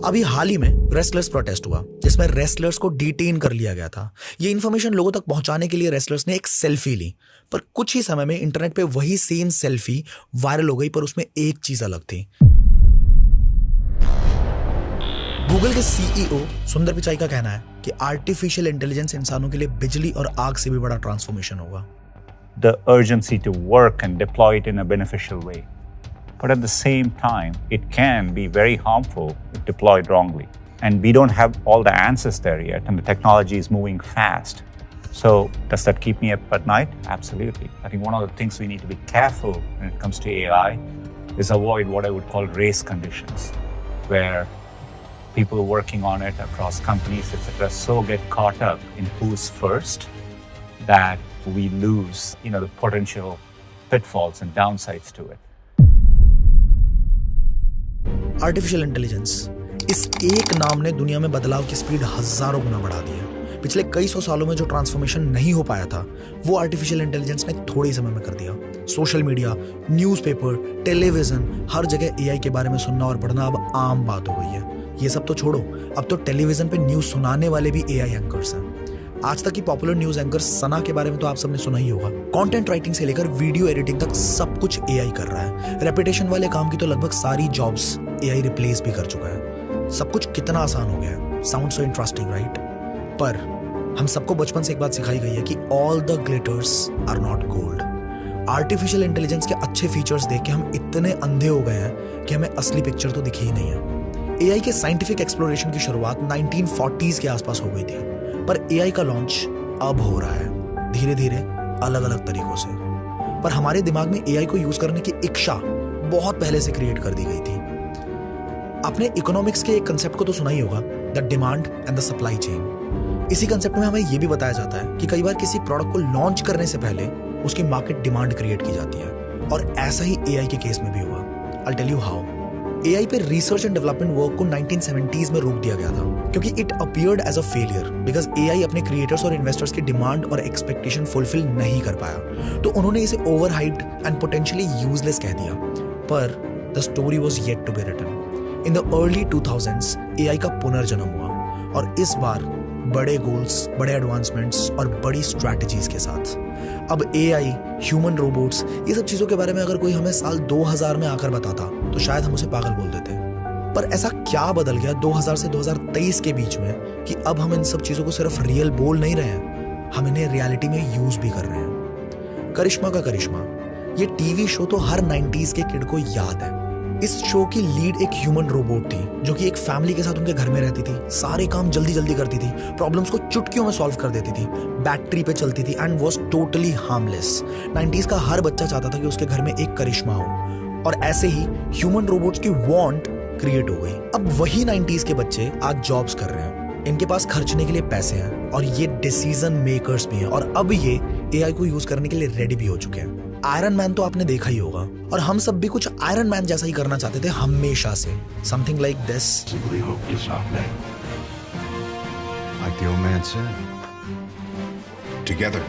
अभी हाल ही में wrestlers protest हुआ जिसमें रेसलर्स को डिटेन कर लिया गया था। ये इन्फॉर्मेशन लोगों तक पहुंचाने के लिए रेसलर्स ने एक सेल्फी ली, पर कुछ ही समय में इंटरनेट पे वही सेम सेल्फी वायरल हो गई, पर उसमें एक चीज अलग थी। गूगल के सीईओ सुंदर पिचाई का कहना है कि आर्टिफिशियल इंटेलिजेंस इंसानों के लिए बिजली और आग से भी बड़ा ट्रांसफॉर्मेशन होगा। The urgency to work and deploy it in a beneficial way. But at the same time, it can be very harmful if deployed wrongly. And we don't have all the answers there yet, and the technology is moving fast. So does that keep me up at night? Absolutely. I think one of the things we need to be careful when it comes to AI is avoid what I would call race conditions, where people working on it across companies, etc., so get caught up in who's first that we lose, the potential pitfalls and downsides to it. Artificial intelligence, इस एक नाम ने दुनिया में बदलाव की speed हजारों गुना बढ़ा दी है। पिछले कई सौ सालों में जो ट्रांसफॉर्मेशन नहीं हो पाया था, वो आर्टिफिशियल इंटेलिजेंस ने थोड़े समय में कर दिया। सोशल मीडिया, न्यूज़पेपर, टेलीविजन, हर जगह एआई के बारे में सुनना और पढ़ना अब आम बात हो गई है। ये सब तो छोड़ो, अब तो टेलीविजन पे न्यूज सुनाने वाले भी एआई एंकर्स हैं। आज तक की पॉपुलर न्यूज एंकर सना के बारे में तो आप सबने सुना ही होगा। कंटेंट राइटिंग से लेकर वीडियो एडिटिंग तक सब कुछ एआई कर रहा है। रेपुटेशन वाले काम की तो लगभग सारी जॉब्स एआई रिप्लेस भी कर चुका है। सब कुछ कितना आसान हो गया है। Sound so interesting, right? पर हम सबको बचपन से एक बात सिखाई गई है कि all the glitters are not gold. Artificial intelligence के अच्छे फीचर्स देख के हम इतने अंधे हो गए हैं कि हमें असली पिक्चर तो दिखी ही नहीं है। एआई के साइंटिफिक एक्सप्लोरेशन की शुरुआत 1940s के आसपास हो गई थी, पर एआई का लॉन्च अब हो रहा है, धीरे धीरे, अलग अलग तरीकों से। पर हमारे दिमाग में एआई को यूज करने की इच्छा बहुत पहले से क्रिएट कर दी गई थी। आपने इकोनॉमिक्स के एक कंसेप्ट को तो सुना ही होगा, the demand and the supply chain. इसी कंसेप्ट में हमें यह भी बताया जाता है कि कई बार किसी प्रोडक्ट को लॉन्च करने से पहले उसकी मार्केट डिमांड क्रिएट की जाती है, और ऐसा ही एआई के केस में भी हुआ। I tell you how. AI पे रिसर्च एंड डेवलपमेंट वर्क को 1970s में रोक दिया गया था, क्योंकि it appeared as a failure because AI अपने क्रिएटर्स और इन्वेस्टर्स की डिमांड और एक्सपेक्टेशन फुलफिल नहीं कर पाया। तो उन्होंने इसे ओवरहाइप्ड एंड पोटेंशियली यूजलेस कह दिया। पर the story was yet to be written. In the early 2000s AI का पुनर्जन्म हुआ, और इस बार बड़े गोल्स, बड़े एडवांसमेंट्स और बड़ी स्ट्रैटेजीज के साथ। अब एआई, ह्यूमन रोबोट्स, ये सब चीजों के बारे में अगर कोई हमें साल 2000 में आकर बताता तो शायद हम उसे पागल बोल देते। पर ऐसा क्या बदल गया 2000 से 2023 के बीच में कि अब हम इन सब चीजों को सिर्फ रियल बोल नहीं रहे हैं, हम इन्हें रियलिटी में यूज भी कर रहे हैं। करिश्मा का करिश्मा, ये टीवी शो तो हर 90s के किड को याद है। इस शो की लीड एक ह्यूमन रोबोट थी जो कि एक फैमिली के साथ उनके घर में रहती थी, सारे काम जल्दी जल्दी करती थी, प्रॉब्लम्स को चुटकियों में सॉल्व कर देती थी, बैटरी पे चलती थी and was totally harmless. 90s का हर बच्चा चाहता था कि उसके घर में एक करिश्मा हो, और ऐसे ही ह्यूमन रोबोट्स की वांट क्रिएट हो गई। अब वही 90s के बच्चे आज जॉब्स कर रहे हैं, इनके पास खर्चने के लिए पैसे हैं, और ये डिसीजन मेकर्स भी हैं, और अब ये एआई को यूज करने के लिए रेडी भी हो चुके हैं। आयरन मैन तो आपने देखा ही होगा, और हम सब भी कुछ आयरन मैन जैसा ही करना चाहते थे हमेशा से। Something like this. Like the old man said, together.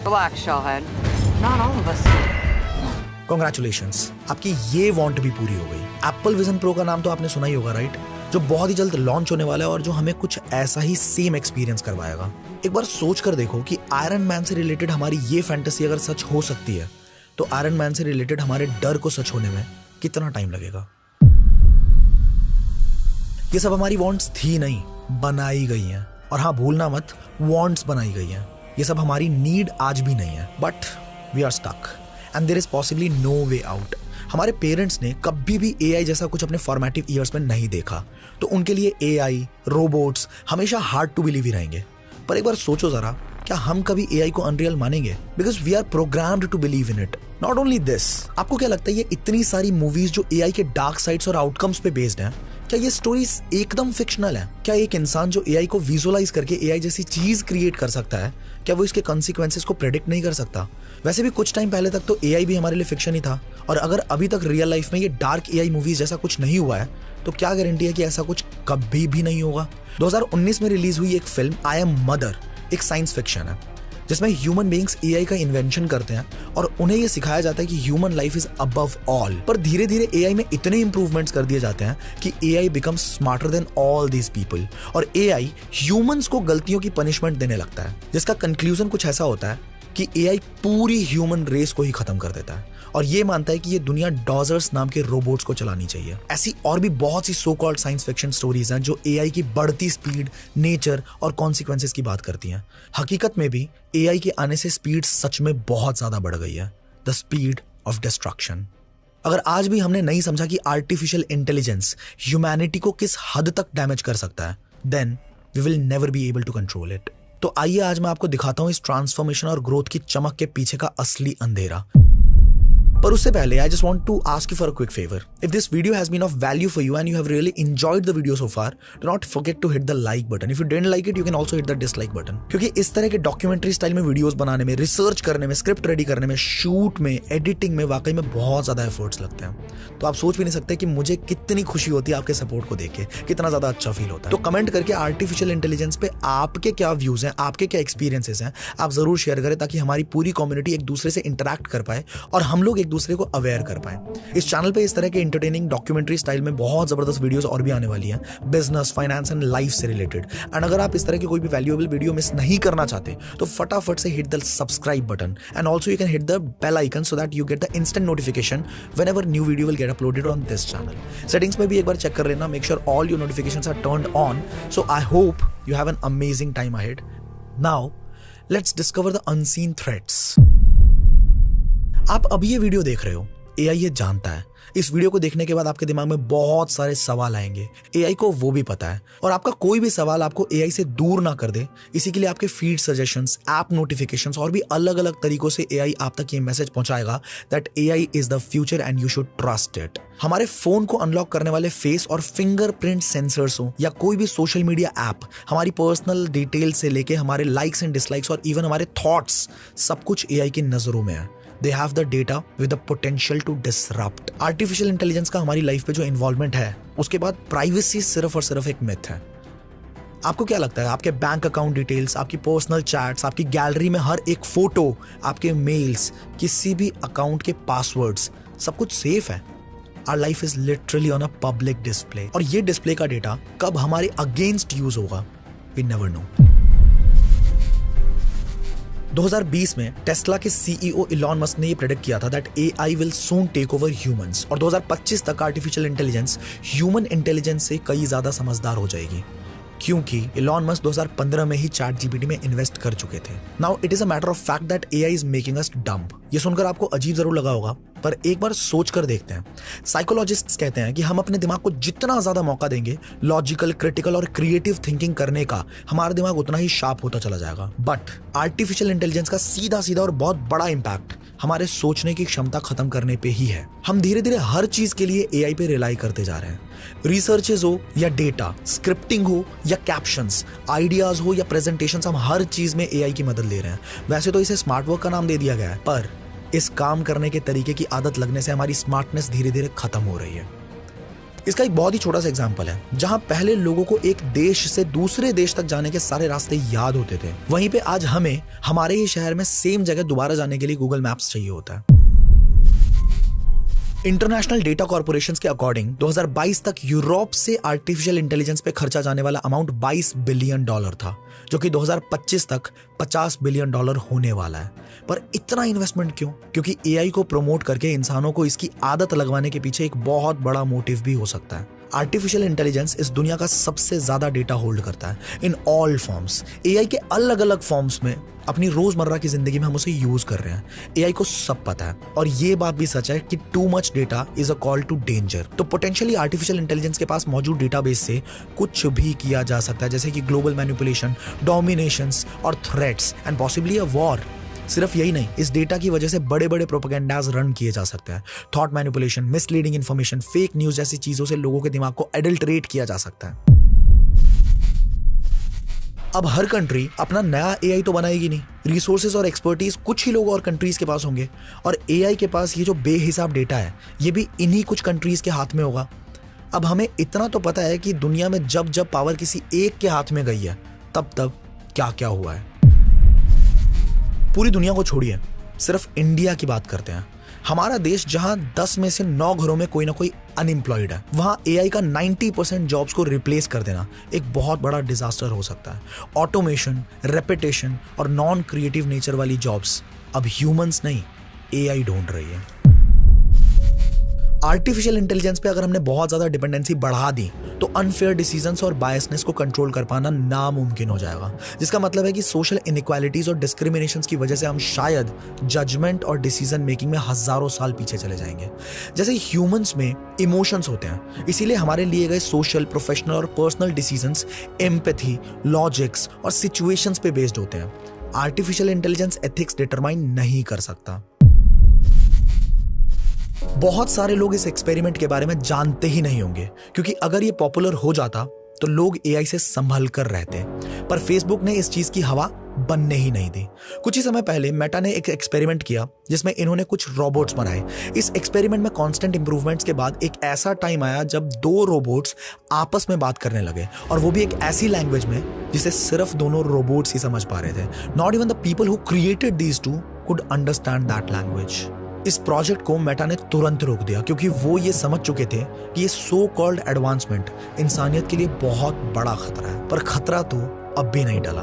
Relax, Shellhead. Not all of us. Congratulations, आपकी ये वांट भी पूरी हो गई। एप्पल विजन प्रो का नाम तो आपने सुना ही होगा, राइट? जो बहुत ही जल्द लॉन्च होने वाला है और जो हमें कुछ ऐसा ही सेम एक्सपीरियंस करवाएगा। एक बार सोच कर देखो कि आयरन मैन से रिलेटेड हमारी ये फैंटेसी अगर सच हो सकती है, तो आयरन मैन से रिलेटेड हमारे डर को सच होने में कितना टाइम लगेगा। ये सब हमारी वांट्स थी नहीं, बनाई गई हैं। और हाँ, भूलना मत, वांट्स बनाई गई हैं। ये सब हमारी नीड आज भी नहीं है, but we are stuck and there is possibly no way out. हमारे पेरेंट्स ने कभी भी एआई जैसा कुछ अपने फॉर्मेटिव ईयर्स में नहीं देखा, तो उनके लिए एआई, रोबोट्स हमेशा हार्ड टू बिलीव ही रहेंगे। पर एक बार सोचो जरा, क्या हम कभी एआई को अनरियल मानेंगे? Because we are programmed to believe in it. Not only this, आपको क्या लगता है ये इतनी सारी मूवीज जो एआई के डार्क साइड्स और आउटकम्स पे बेस्ड हैं, क्या ये स्टोरीज एकदम फिक्शनल है? क्या एक इंसान जो एआई को विजुअलाइज करके एआई जैसी चीज क्रिएट कर सकता है, क्या वो इसके कॉन्सिक्वेंसेस को प्रेडिक्ट नहीं कर सकता? वैसे भी कुछ टाइम पहले तक तो एआई भी हमारे लिए फिक्शन ही था, और अगर अभी तक रियल लाइफ में ये डार्क एआई मूवीज जैसा कुछ नहीं हुआ है, तो क्या गारंटी है कि ऐसा कुछ कभी भी नहीं होगा? 2019 में रिलीज हुई एक फिल्म आई एम मदर एक साइंस फिक्शन है। जिसमें ह्यूमन बीइंग्स एआई का इन्वेंशन करते हैं और उन्हें यह सिखाया जाता है कि human life is above all. पर धीरे धीरे एआई में इतने इंप्रूवमेंट्स कर दिए जाते हैं कि AI becomes smarter than all these people और एआई ह्यूमंस को गलतियों की पनिशमेंट देने लगता है, जिसका कंक्लूजन कुछ ऐसा होता है कि एआई पूरी ह्यूमन रेस को ही खत्म कर देता है और ये मानता है कि ये दुनिया डॉजर्स नाम के रोबोट्स को चलानी चाहिए। ऐसी और भी बहुत सी so called science fiction stories हैं जो एआई की बढ़ती स्पीड, नेचर और कॉन्सिक्वेंसेस की बात करती हैं। हकीकत में भी एआई के आने से स्पीड सच में बहुत ज्यादा बढ़ गई है, द स्पीड ऑफ डिस्ट्रक्शन। अगर आज भी हमने नहीं समझा कि आर्टिफिशियल इंटेलिजेंस ह्यूमैनिटी को किस हद तक डैमेज कर सकता है, then we will never be able to control it. तो आइए आज मैं आपको दिखाता हूं इस ट्रांसफॉर्मेशन और ग्रोथ की चमक के पीछे का असली अंधेरा। पर उससे पहले I just want to ask you for a quick favour. If this video has been of value for you and you have really enjoyed the video so far, do not forget to hit the like button. If you didn't like it, you can also hit the dislike button. क्योंकि इस तरह के documentary style में videos बनाने में, research करने में, script ready करने में, शूट में, एडिटिंग में वाकई में बहुत ज्यादा एफर्ट्स लगते हैं। तो आप सोच भी नहीं सकते कि मुझे कितनी खुशी होती है आपके सपोर्ट को देख के, कितना ज्यादा अच्छा फील होता है। तो कमेंट करके आर्टिफिशियल इंटेलिजेंस पे आपके क्या व्यूज हैं, आपके क्या एक्सपीरियंसेस हैं, आप जरूर शेयर करें ताकि हमारी पूरी कम्युनिटी एक दूसरे से इंटरैक्ट कर पाए और हम लोग एक दूसरे को अवेयर कर पाए। इस चैनल पे इस तरह के एंटरटेनिंग डॉक्यूमेंट्री स्टाइल में बहुत जबरदस्त वीडियोस और भी आने वाली हैं, बिजनेस, फाइनेंस एंड लाइफ से रिलेटेड। एंड अगर आप इस तरह की कोई भी वैल्यूएबल वीडियो मिस नहीं करना चाहते तो फटाफट से hit the subscribe button and also you can hit the bell icon so that you get the instant notification whenever new video will get uploaded on this channel. Settings में भी एक बार चेक कर लेना, make sure all your notifications are turned on. So I hope you have an amazing time ahead. Now let's discover the unseen threats. आप अभी ये video देख रहे हो, एआई ये जानता है। इस वीडियो को देखने के बाद आपके दिमाग में बहुत सारे सवाल आएंगे, एआई को वो भी पता है। और आपका कोई भी सवाल आपको एआई से दूर ना कर दे, इसी के लिए आपके फीड सजेशंस, ऐप नोटिफिकेशंस और भी अलग अलग तरीकों से एआई आप तक ये मैसेज पहुंचाएगा that AI is the future and you should trust it. हमारे फोन को अनलॉक करने वाले फेस और फिंगरप्रिंट सेंसर्स हो या कोई भी सोशल मीडिया ऐप, हमारी पर्सनल डिटेल से लेके हमारे लाइक्स एंड डिसलाइक्स और इवन हमारे थॉट्स, सब कुछ एआई की नजरों में है। They have the data with the potential to disrupt. Artificial intelligence का हमारी लाइफ पे जो इन्वॉल्वमेंट है, उसके बाद प्राइवेसी सिर्फ और सिर्फ एक मिथ है। आपको क्या लगता है आपके बैंक अकाउंट डिटेल्स, आपकी पर्सनल चैट्स, आपकी गैलरी में हर एक फोटो, आपके मेल्स, किसी भी अकाउंट के पासवर्ड्स, सब कुछ सेफ है? Our life is literally on a public display. और ये डिस्प्ले का डेटा कब हमारे अगेंस्ट यूज होगा, we never know. 2020 में टेस्ला के सीईओ इलॉन मस्क ने ये प्रेडिक्ट किया था that AI will soon take over humans और 2025 तक आर्टिफिशियल इंटेलिजेंस ह्यूमन इंटेलिजेंस से कई ज्यादा समझदार हो जाएगी, क्योंकि इलॉन मस्क 2015 में ही चैटजीपीटी में इन्वेस्ट कर चुके थे। Now it is a matter of fact that AI is making us dumb. ये सुनकर आपको अजीब जरूर लगा होगा, पर एक बार सोच कर देखते हैं। साइकोलॉजिस्ट्स कहते हैं कि हम अपने दिमाग को जितना ज्यादा मौका देंगे लॉजिकल, क्रिटिकल और क्रिएटिव थिंकिंग करने का, हमारा दिमाग उतना ही शार्प होता चला जाएगा। बट आर्टिफिशियल इंटेलिजेंस का सीधा सीधा और बहुत बड़ा इंपैक्ट हमारे सोचने की क्षमता खत्म करने पे ही है। हम धीरे धीरे हर चीज के लिए एआई पे रिलाई करते जा रहे हैं। रिसर्चेस हो या डेटा, स्क्रिप्टिंग हो या कैप्शंस, आइडियाज हो या प्रेजेंटेशंस, हम हर चीज में एआई की मदद ले रहे हैं। वैसे तो इसे स्मार्ट वर्क का नाम दे दिया गया है, पर इस काम करने के तरीके की आदत लगने से हमारी स्मार्टनेस धीरे धीरे खत्म हो रही है। इसका एक बहुत ही छोटा सा एग्जांपल है। जहां पहले लोगों को एक देश से दूसरे देश तक जाने के सारे रास्ते याद होते थे, वहीं पे आज हमें हमारे ही शहर में सेम जगह दोबारा जाने के लिए गूगल मैप्स चाहिए होता है। इंटरनेशनल डेटा कॉर्पोरेशंस के अकॉर्डिंग 2022 तक यूरोप से आर्टिफिशियल इंटेलिजेंस पे खर्चा जाने वाला अमाउंट $22 बिलियन था, जो कि 2025 तक $50 बिलियन होने वाला है। पर इतना इन्वेस्टमेंट क्यों? क्योंकि एआई को प्रमोट करके इंसानों को इसकी आदत लगवाने के पीछे एक बहुत बड़ा मोटिव भी हो सकता है। आर्टिफिशियल इंटेलिजेंस इस दुनिया का सबसे ज्यादा डेटा होल्ड करता है इन ऑल फॉर्म्स। एआई के अलग अलग फॉर्म्स में अपनी रोजमर्रा की जिंदगी में हम उसे यूज कर रहे हैं। एआई को सब पता है और ये बात भी सच है कि too much data is a call to danger. तो पोटेंशियली आर्टिफिशियल इंटेलिजेंस के पास मौजूद डेटाबेस से कुछ भी किया जा सकता है, जैसे कि ग्लोबल मैनिपुलेशन, डोमिनेशंस और threats and possibly a war. सिर्फ यही नहीं, इस डेटा की वजह से बड़े बड़े प्रोपेगेंडाज रन किए जा सकते हैं। Thought manipulation, misleading information, fake news जैसी चीजों से लोगों के दिमाग को एडल्टरेट किया जा सकता है। अब हर कंट्री अपना नया एआई तो बनाएगी नहीं। रिसोर्सेज और एक्सपर्टीज कुछ ही लोग और कंट्रीज के पास होंगे, और एआई के पास ये जो बेहिसाब डेटा है, ये भी इन्हीं कुछ कंट्रीज के हाथ में होगा। अब हमें इतना तो पता है कि दुनिया में जब जब पावर किसी एक के हाथ में गई है, तब तब क्या क्या हुआ है। पूरी दुनिया को छोड़िए, सिर्फ इंडिया की बात करते हैं। हमारा देश जहां 10 में से 9 घरों में कोई ना कोई अनएम्प्लॉयड है, वहां एआई का 90% जॉब्स को रिप्लेस कर देना एक बहुत बड़ा डिजास्टर हो सकता है। ऑटोमेशन, रेपिटेशन और नॉन क्रिएटिव नेचर वाली जॉब्स अब ह्यूमंस नहीं, एआई ढूंढ रही है। आर्टिफिशियल इंटेलिजेंस पे अगर हमने बहुत ज्यादा डिपेंडेंसी बढ़ा दी तो अनफेयर डिसीजंस और बायसनेस को कंट्रोल कर पाना नामुमकिन हो जाएगा, जिसका मतलब है कि सोशल इनइक्वालिटीज और डिस्क्रिमिनेशंस की वजह से हम शायद जजमेंट और डिसीजन मेकिंग में हजारों साल पीछे चले जाएंगे। जैसे ह्यूमंस में इमोशंस होते हैं, इसीलिए हमारे लिए गए सोशल, प्रोफेशनल और पर्सनल डिसीजंस एम्पैथी, लॉजिक्स और सिचुएशंस पे बेस्ड होते हैं। आर्टिफिशियल इंटेलिजेंस एथिक्स डिटरमाइन नहीं कर सकता। बहुत सारे लोग इस एक्सपेरिमेंट के बारे में जानते ही नहीं होंगे, क्योंकि अगर ये पॉपुलर हो जाता तो लोग एआई से संभल कर रहते, पर फेसबुक ने इस चीज की हवा बनने ही नहीं दी। कुछ ही समय पहले मेटा ने एक एक्सपेरिमेंट किया जिसमें इन्होंने कुछ रोबोट्स बनाए। इस एक्सपेरिमेंट में कांस्टेंट इंप्रूवमेंट्स के बाद एक ऐसा टाइम आया जब 2 रोबोट्स आपस में बात करने लगे, और वो भी एक ऐसी लैंग्वेज में जिसे सिर्फ दोनों रोबोट्स ही समझ पा रहे थे। Not even the people who created these two could understand that language. इस प्रोजेक्ट को मेटा ने तुरंत रोक दिया, क्योंकि वो ये समझ चुके थे कि ये सो कॉल्ड एडवांसमेंट इंसानियत के लिए बहुत बड़ा खतरा है। पर खतरा तो अब भी नहीं टला।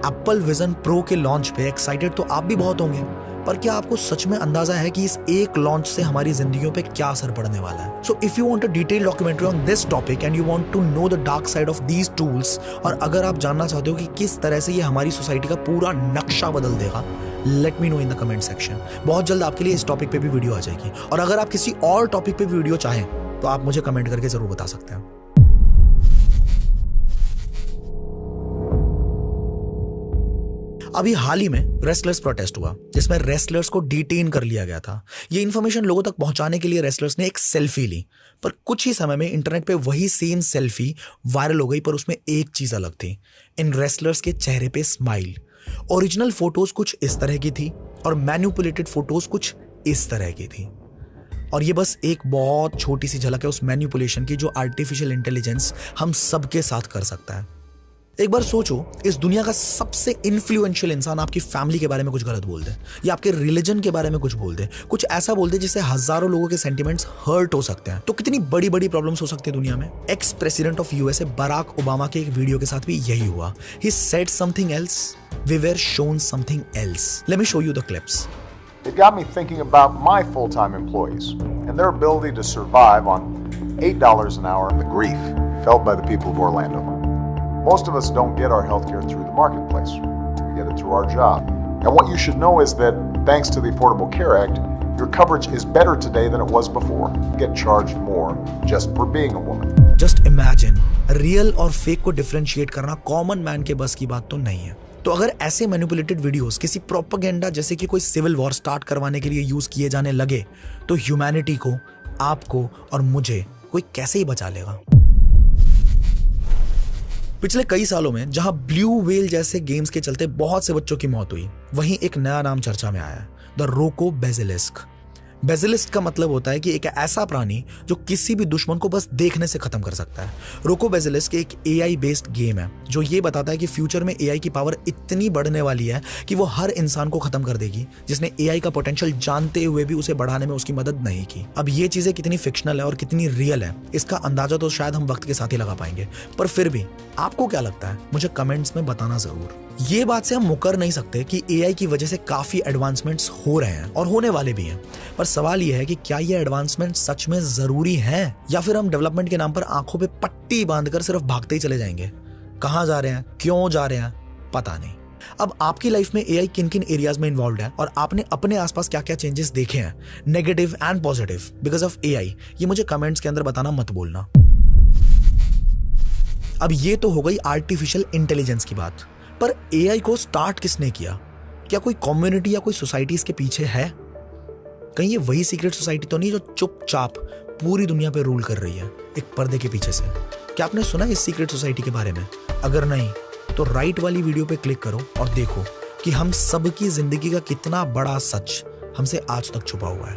एप्पल विजन प्रो के लॉन्च पे एक्साइटेड तो आप भी बहुत होंगे, पर क्या आपको सच में अंदाजा है कि इस एक लॉन्च से हमारी जिंदगियों पे क्या असर पड़ने वाला है? So if you want a detailed documentary on this topic and you want to know the dark side of these tools, और अगर आप जानना चाहते हो कि किस तरह से ये हमारी सोसाइटी का पूरा नक्शा बदल देगा, let me know in the comment section. बहुत जल्द आपके लिए इस टॉपिक पे भी वीडियो आ जाएगी, और अगर आप किसी और टॉपिक पे वीडियो चाहें तो आप मुझे कमेंट करके जरूर बता सकते हैं। अभी हाल ही में रेसलर्स प्रोटेस्ट हुआ, जिसमें रेसलर्स को डिटेन कर लिया गया था। ये इन्फॉर्मेशन लोगों तक पहुंचाने के लिए रेसलर्स ने एक सेल्फी ली, पर कुछ ही समय में इंटरनेट पे वही सेम सेल्फी वायरल हो गई, पर उसमें एक चीज अलग थी, इन रेसलर्स के चेहरे पे स्माइल। ओरिजिनल फोटोज कुछ इस तरह की थी और मैन्युपुलेटेड फोटोज कुछ इस तरह की थी, और ये बस एक बहुत छोटी सी झलक है उस मैन्युपुलेशन की जो आर्टिफिशियल इंटेलिजेंस हम सबके साथ कर सकता है। एक बार सोचो, इस दुनिया का सबसे इन्फ्लुएंशियल इंसान आपकी फैमिली के बारे में कुछ गलत बोल दे, या आपके रिलीजन के बारे में कुछ बोल दे, कुछ ऐसा बोल दे जिससे हजारों लोगों के सेंटिमेंट्स हर्ट हो सकते हैं, तो कितनी बड़ी बड़ी प्रॉब्लम्स हो सकती है दुनिया में। Ex president of USA Barack Obama के एक वीडियो के साथ भी यही हुआ। He said something else, we were shown something else. Let me show you the clips. It got me thinking about my full-time employees and their ability to survive on $8 an hour and the grief felt by the people of Orlando. Most of us don't get our healthcare through the marketplace. We get it through our job. And what you should know is that thanks to the Affordable Care Act, your coverage is better today than it was before. You get charged more just for being a woman. Just imagine, real और fake को differentiate करना common man के बस की बात तो नहीं है। तो अगर ऐसे मैनिपुलेटेड वीडियोस किसी प्रोपेगेंडा जैसे कि कोई सिविल वॉर स्टार्ट करवाने के लिए यूज किए जाने लगे, तो ह्यूमैनिटी को, आपको और मुझे कोई कैसे ही बचा लेगा? पिछले कई सालों में जहां ब्लू व्हेल जैसे गेम्स के चलते बहुत से बच्चों की मौत हुई, वहीं एक नया नाम चर्चा में आया है, द रोको बेसिलिस्क। बेसिलिस्क का मतलब होता है कि एक ऐसा प्राणी जो किसी भी दुश्मन को बस देखने से खत्म कर सकता है। रोको बेसिलिस्क एक एआई बेस्ड गेम है जो ये बताता है कि फ्यूचर में एआई की पावर इतनी बढ़ने वाली है कि वो हर इंसान को खत्म कर देगी जिसने एआई का पोटेंशियल जानते हुए भी उसे बढ़ाने में उसकी मदद नहीं की। अब ये चीजें कितनी फिक्शनल है और कितनी रियल है, इसका अंदाजा तो शायद हम वक्त के साथ ही लगा पाएंगे, पर फिर भी आपको क्या लगता है मुझे कमेंट्स में बताना जरूर। ये बात से हम मुकर नहीं सकते कि एआई की वजह से काफी एडवांसमेंट्स हो रहे हैं और होने वाले भी हैं, पर सवाल यह है कि क्या ये एडवांसमेंट सच में जरूरी हैं, या फिर हम डेवलपमेंट के नाम पर आंखों पे पट्टी बांधकर सिर्फ भागते ही चले जाएंगे। कहां जा रहे हैं, क्यों जा रहे हैं, पता नहीं। अब आपकी लाइफ में एआई किन किन एरियाज में इन्वॉल्व है और आपने अपने आसपास क्या क्या चेंजेस देखे हैं, negative and positive, because of AI, ये मुझे कमेंट्स के अंदर बताना मत भूलना। अब ये तो हो गई आर्टिफिशियल इंटेलिजेंस की बात, पर एआई को स्टार्ट किसने किया? क्या कोई कम्युनिटी या कोई सोसाइटी इसके पीछे है? कहीं ये वही सीक्रेट सोसाइटी तो नहीं जो चुपचाप पूरी दुनिया पे रूल कर रही है एक पर्दे के पीछे से? क्या आपने सुना इस सीक्रेट सोसाइटी के बारे में? अगर नहीं तो राइट वाली वीडियो पे क्लिक करो और देखो कि हम सबकी जिंदगी का कितना बड़ा सच हमसे आज तक छुपा हुआ है।